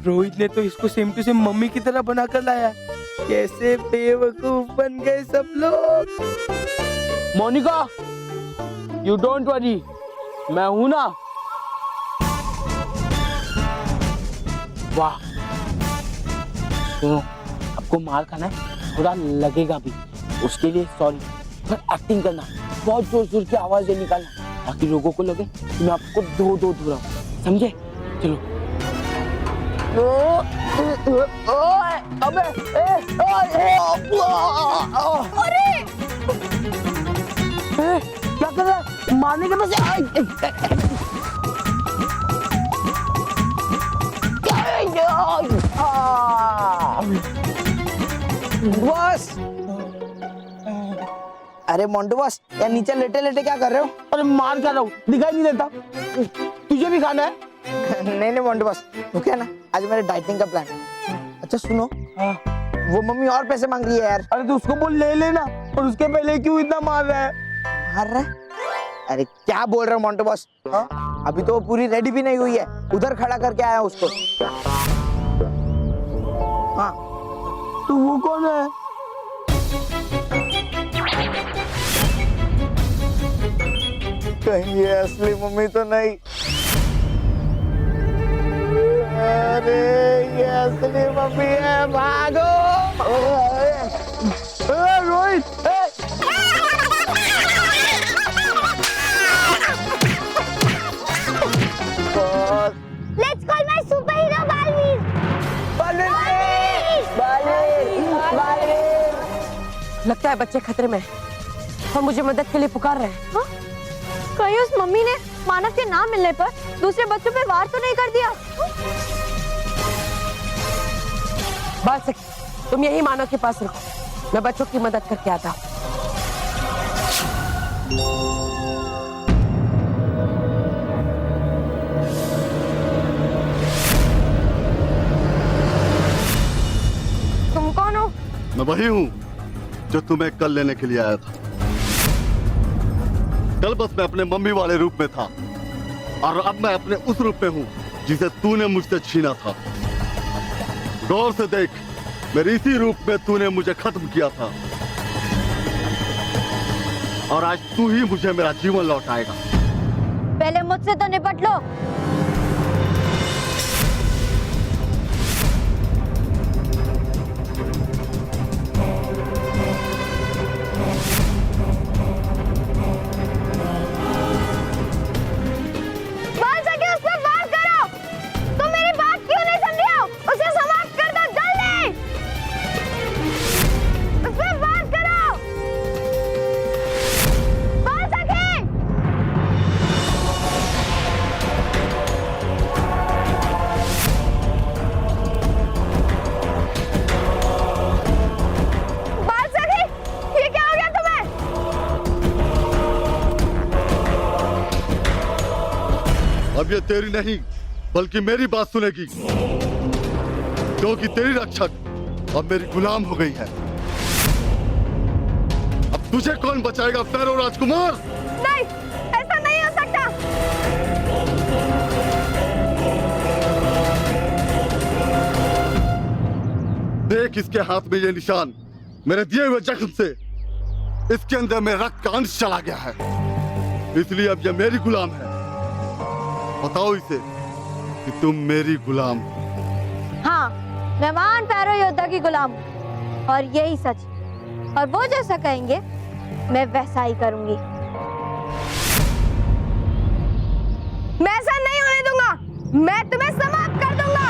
Speaker 3: रोहित ने तो इसको सेम टू सेम मम्मी की तरह बनाकर लाया। कैसे बेवकूफ बन गए सब लोग। मोनिका, यू डोंट वरी, मैं हूं ना। वाह, सुनो, आपको मार खाना है, थोड़ा लगेगा भी, उसके लिए सॉरी, पर एक्टिंग करना, बहुत जोर जोर की आवाजें निकालना, ताकि लोगों को लगे कि मैं आपको दो दो दूर हूं, समझे? चलो। अबे,
Speaker 10: अरे
Speaker 3: क्या कर रहा है? मारने के बस।
Speaker 6: बॉस, अरे मोंटू बॉस, यार नीचे लेटे लेटे क्या कर रहे हो?
Speaker 3: अरे मार कर रहा हूँ, दिखाई नहीं देता? तुझे भी खाना है?
Speaker 6: नहीं नहीं मोंटू बॉस, तो क्या ना, आज मेरे डाइटिंग का प्लान है। अच्छा सुनो, वो मम्मी और पैसे मांग रही है यार।
Speaker 3: अरे तो उसको बोल ले लेना, और उसके पहले क्यों इतना मार रहा है?
Speaker 6: मार रहा है? अरे क्या बोल रहे हो मोंटू बॉस? अभी तो वो पूरी रेडी भी नहीं हुई है, उधर खड़ा करके आया उसको। हाँ,
Speaker 3: तो वो कौन है?
Speaker 6: कहीं ये असली मम्मी तो नहीं? अरे ये असली मम्मी है, भागो!
Speaker 3: Rohit!
Speaker 8: Let's call my superhero Balveer.
Speaker 9: लगता है बच्चे खतरे में हैं और मुझे मदद के लिए पुकार रहे हैं।
Speaker 4: कहीं उस मम्मी ने मानव के ना मिलने पर दूसरे बच्चों पे वार तो नहीं कर दिया?
Speaker 9: बाल सखी, तुम यही मानव के पास रखो, मैं बच्चों की मदद करके आता हूँ।
Speaker 4: तुम कौन हो?
Speaker 1: मैं वही हूँ जो तुम्हें कल लेने के लिए आया था। कल बस मैं अपने मम्मी वाले रूप में था, और अब मैं अपने उस रूप में हूँ जिसे तूने मुझसे छीना था। गौर से देख, मेरे इसी रूप में तूने मुझे खत्म किया था, और आज तू ही मुझे मेरा जीवन लौटाएगा।
Speaker 4: पहले मुझसे तो निपट लो।
Speaker 1: अब ये तेरी नहीं बल्कि मेरी बात सुनेगी, क्योंकि तेरी रक्षक अब मेरी गुलाम हो गई है। अब तुझे कौन बचाएगा फेरो राजकुमार?
Speaker 4: नहीं, ऐसा नहीं हो सकता।
Speaker 1: देख इसके हाथ में ये निशान, मेरे दिए हुए जख्म से इसके अंदर में रक्त का अंश चला गया है, इसलिए अब ये मेरी गुलाम है। बताओ इसे कि तुम मेरी गुलाम हो।
Speaker 4: हाँ, मैं महान पैरो योद्धा की गुलाम हूँ, और यही सच, और वो जैसा कहेंगे मैं वैसा ही करूंगी। मैं ऐसा नहीं होने दूंगा, मैं तुम्हें समाप्त कर दूंगा।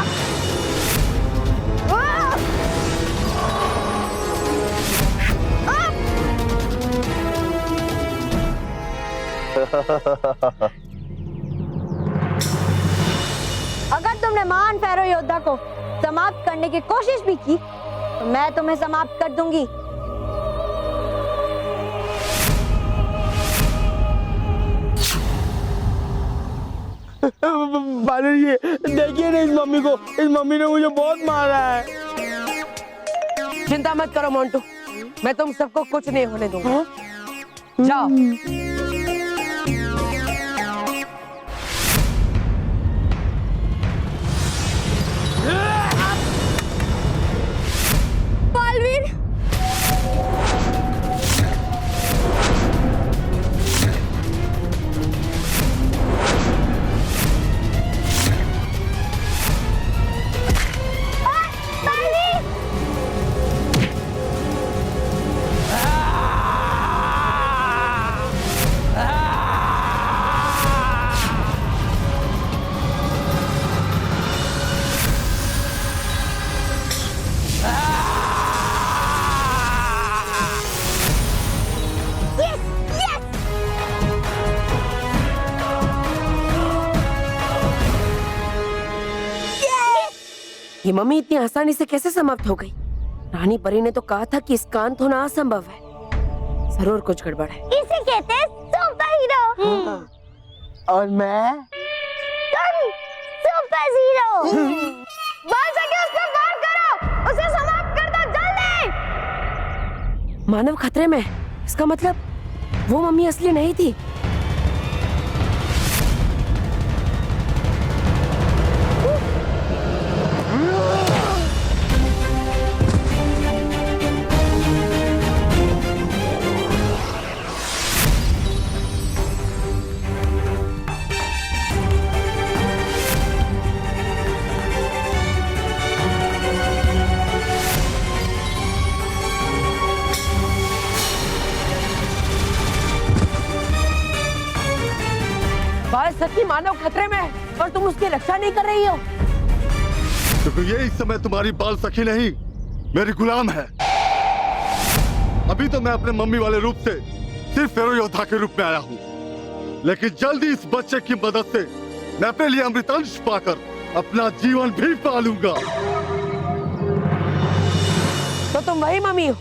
Speaker 4: अगर तुमने महान फेरो योद्धा को समाप्त करने की कोशिश भी की तो मैं तुम्हें समाप्त कर दूंगी।
Speaker 3: बालवीर जी देखिए ना इस मम्मी को, इस मम्मी ने मुझे बहुत मारा है।
Speaker 9: चिंता मत करो मोंटू, मैं तुम सबको कुछ नहीं होने दूंगा। जाओ।
Speaker 10: बालवीर
Speaker 9: ये मम्मी इतनी आसानी से कैसे समाप्त हो गई? रानी परी ने तो कहा था कि इसका अंत होना असंभव है। जरूर कुछ गड़बड़ है।
Speaker 8: इसे कहते हैं सुपर हीरो।
Speaker 3: और मैं
Speaker 8: तुम सुपर हीरो। बाल सके उस पर वार करो, उसे समाप्त कर दो जल्दी।
Speaker 9: मानव खतरे में, इसका मतलब वो मम्मी असली नहीं थी। बाल सखी मानव खतरे में है और तुम उसकी रक्षा नहीं कर रही हो।
Speaker 1: क्योंकि ये इस समय तुम्हारी बाल सखी नहीं, मेरी गुलाम है। अभी तो मैं अपने मम्मी वाले रूप से सिर्फ फेरो योद्धा के रूप में आया हूँ, लेकिन जल्दी इस बच्चे की मदद से मैं अपने लिए अमृतांश पाकर अपना जीवन भी पालूंगा।
Speaker 9: तो तुम वही मम्मी हो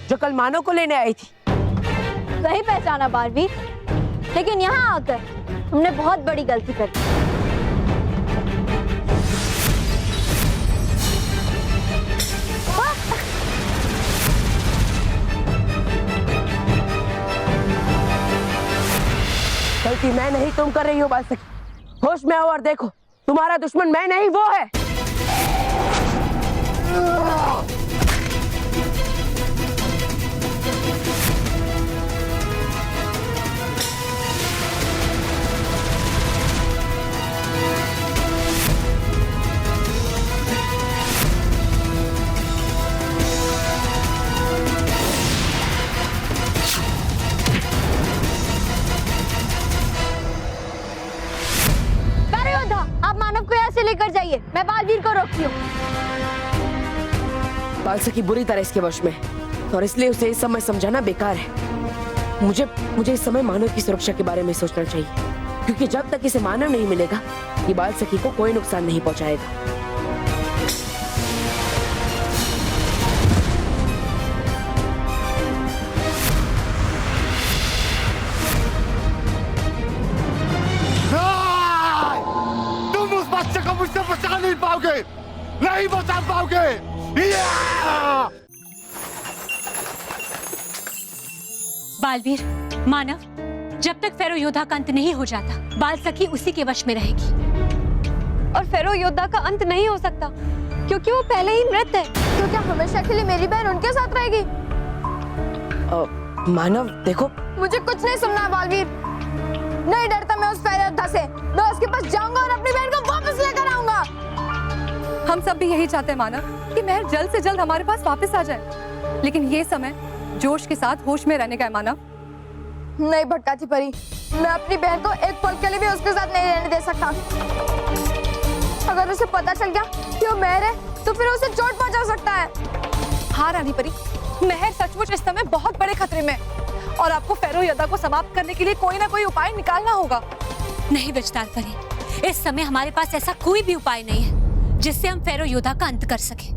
Speaker 9: जो कल मानव को लेने आई थी?
Speaker 10: सही पहचाना बालवीर, लेकिन यहाँ आकर हमने बहुत बड़ी गलती कर दी।
Speaker 9: गलती मैं नहीं तुम कर रही हो बाल सखी। होश में आओ और देखो, तुम्हारा दुश्मन मैं नहीं वो है।
Speaker 10: आप मानव को यहाँ से लेकर जाइए, मैं बालवीर को रोकती हूँ।
Speaker 9: बाल सखी बुरी तरह इसके वश में है और इसलिए उसे इस समय समझाना बेकार है। मुझे इस समय मानव की सुरक्षा के बारे में सोचना चाहिए, क्योंकि जब तक इसे मानव नहीं मिलेगा ये बाल सखी को कोई नुकसान नहीं पहुंचाएगा।
Speaker 1: मुझसे बचा नहीं पाओगे, नहीं बचा पाओगे।
Speaker 11: बालवीर, मानव, जब तक फेरो योद्धा का अंत नहीं हो जाता, बाल सखी उसी के वश में रहेगी।
Speaker 4: और फेरो योद्धा का अंत नहीं हो सकता, क्योंकि वो पहले ही मृत है। तो क्या हमेशा के लिए मेरी बहन उनके साथ रहेगी?
Speaker 9: मानव देखो,
Speaker 4: मुझे कुछ नहीं सुनना बालवीर। नहीं डरता मैं उस फेरो योद्धा से। मैं उसके पास जाऊंगा और अपनी बहन को वापस लेकर आऊंगा।
Speaker 15: हम सब भी यही चाहते हैं मानव कि महर जल्द से जल्द हमारे पास वापस आ जाए, लेकिन ये समय जोश के साथ होश में रहने का है मानव।
Speaker 4: नहीं भटकाती परी, मैं अपनी बहन को एक पल के लिए भी उसके साथ नहीं रहने दे सकता। अगर उसे पता चल गया कि वो महर है तो फिर उसे चोट पहुंचा सकता है।
Speaker 15: हाँ रानी परी, महर सचमुच इस समय बहुत बड़े खतरे में और आपको फेरो योद्धा को समाप्त करने के लिए कोई ना कोई उपाय निकालना होगा।
Speaker 11: नहीं विजदार परी, इस समय हमारे पास ऐसा कोई भी उपाय नहीं है जिससे हम फेरो योद्धा का अंत कर सके।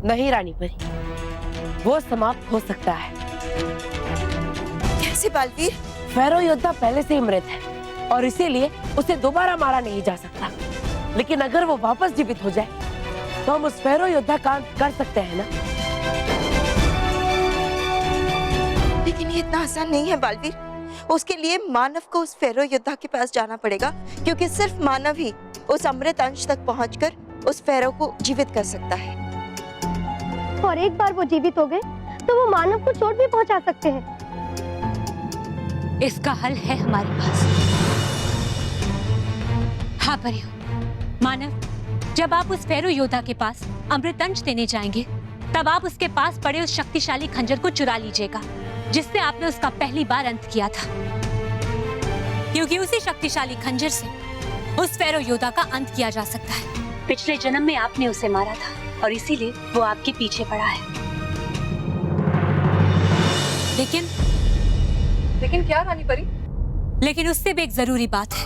Speaker 9: नहीं रानी परी, वो समाप्त हो सकता है।
Speaker 12: कैसे बालवीर?
Speaker 9: फेरो योद्धा पहले से ही मृत है और इसीलिए उसे दोबारा मारा नहीं जा सकता। लेकिन अगर वो वापस जीवित हो जाए तो हम उस फेरो योद्धा का अंत कर सकते हैं ना।
Speaker 12: लेकिन ये इतना आसान नहीं है बालवीर। उसके लिए मानव को उस फेरो योद्धा के पास जाना पड़ेगा, क्योंकि सिर्फ मानव ही उस अमृत अंश तक पहुंचकर उस फेरो को जीवित कर सकता है।
Speaker 4: और एक बार वो जीवित हो गए तो वो मानव को चोट भी पहुंचा सकते हैं।
Speaker 11: इसका हल है हमारे पास। हाँ परियो, मानव, जब आप उस फेरो योद्धा के पास अमृतंश देने जाएंगे तब आप उसके पास पड़े उस शक्तिशाली खंजर को चुरा लीजिएगा जिससे आपने उसका पहली बार अंत किया था, क्योंकि उसी शक्तिशाली खंजर से उस फेरो योद्धा का अंत किया जा सकता है। पिछले जन्म में आपने उसे मारा था और इसीलिए वो आपके पीछे पड़ा है।
Speaker 15: लेकिन क्या रानी परी?
Speaker 11: लेकिन उससे भी एक जरूरी बात है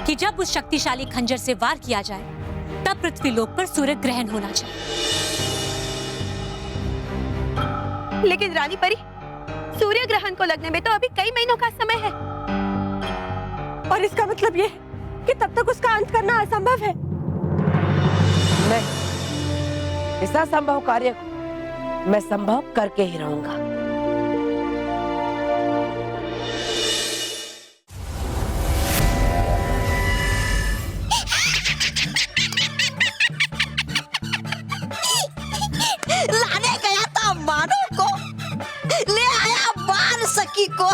Speaker 11: कि जब उस शक्तिशाली खंजर से वार किया जाए तब पृथ्वी लोक पर सूर्य ग्रहण होना चाहिए।
Speaker 10: लेकिन रानी परी, सूर्य ग्रहण को लगने में तो अभी कई महीनों का समय है।
Speaker 9: और इसका मतलब ये कि तब तक उसका अंत करना असंभव है। नहीं, इस असंभव कार्य को मैं संभव करके ही रहूंगा।
Speaker 7: लाने गया था मानव को, ले आया बाल सखी को।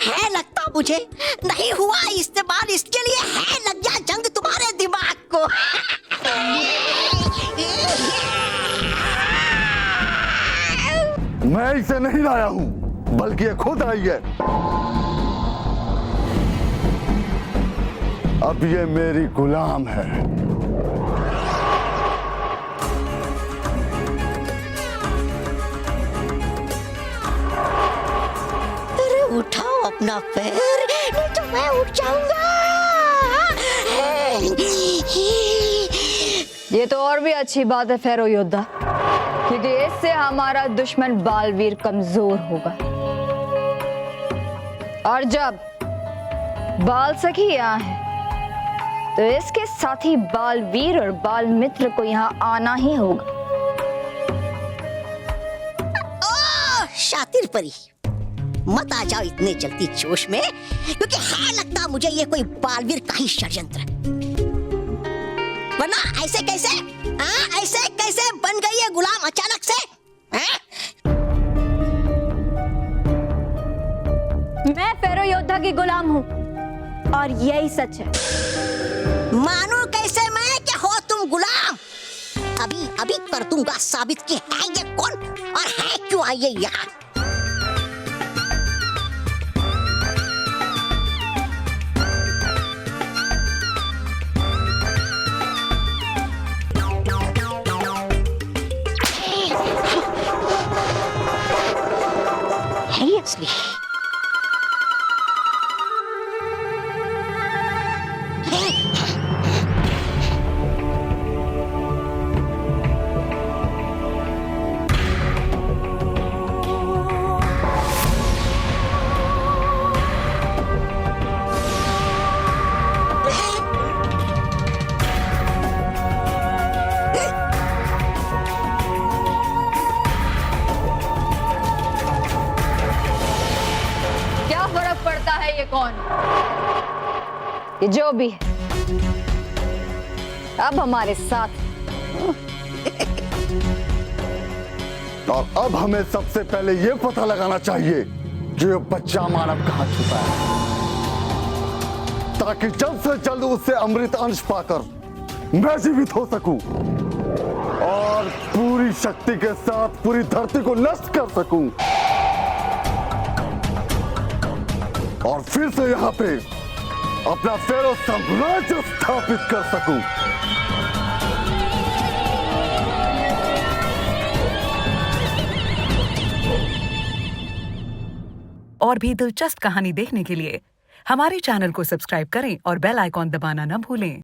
Speaker 7: है लगता मुझे नहीं हुआ इस्तेमाल, इसके लिए है लग गया जंग तुम्हारे दिमाग को।
Speaker 1: मैं इसे नहीं लाया हूं, बल्कि ये खुद आई है। अब ये मेरी गुलाम है।
Speaker 7: अरे उठाओ अपना पैर, नहीं तो मैं उठ जाऊंगा।
Speaker 5: ये तो और भी अच्छी बात है फेरो योद्धा, क्योंकि इससे हमारा दुश्मन बालवीर कमजोर होगा। और जब बाल सखी यहाँ है तो इसके साथ ही बालवीर और बाल मित्र को यहाँ आना ही होगा।
Speaker 7: ओह शातिर परी, मत आ जाओ इतने जल्दी जोश में, क्योंकि है लगता मुझे ये कोई बालवीर का ही षड्यंत्र है। वरना ऐसे कैसे, ऐसे कैसे बन गई है गुलाम अचानक से?
Speaker 5: मैं फेरो योद्धा की गुलाम हूँ और यही सच है।
Speaker 7: मानो कैसे मैं क्या हो तुम गुलाम? अभी अभी कर दूंगा साबित कि है ये कौन और है क्यों आई है यहाँ। है ये असली?
Speaker 5: क्या फर्क पड़ता है ये कौन? ये जो भी है अब हमारे साथ।
Speaker 1: और अब हमें सबसे पहले ये पता लगाना चाहिए कि ये बच्चा मानव कहाँ छुपा है, ताकि जल्द से जल्द उससे अमृत अंश पाकर मैं जीवित हो सकूं और पूरी शक्ति के साथ पूरी धरती को नष्ट कर सकूं और फिर से यहाँ पे अपना फेरो साम्राज्य स्थापित कर सकूं।
Speaker 16: और भी दिलचस्प कहानी देखने के लिए हमारे चैनल को सब्सक्राइब करें और बेल आइकॉन दबाना न भूलें।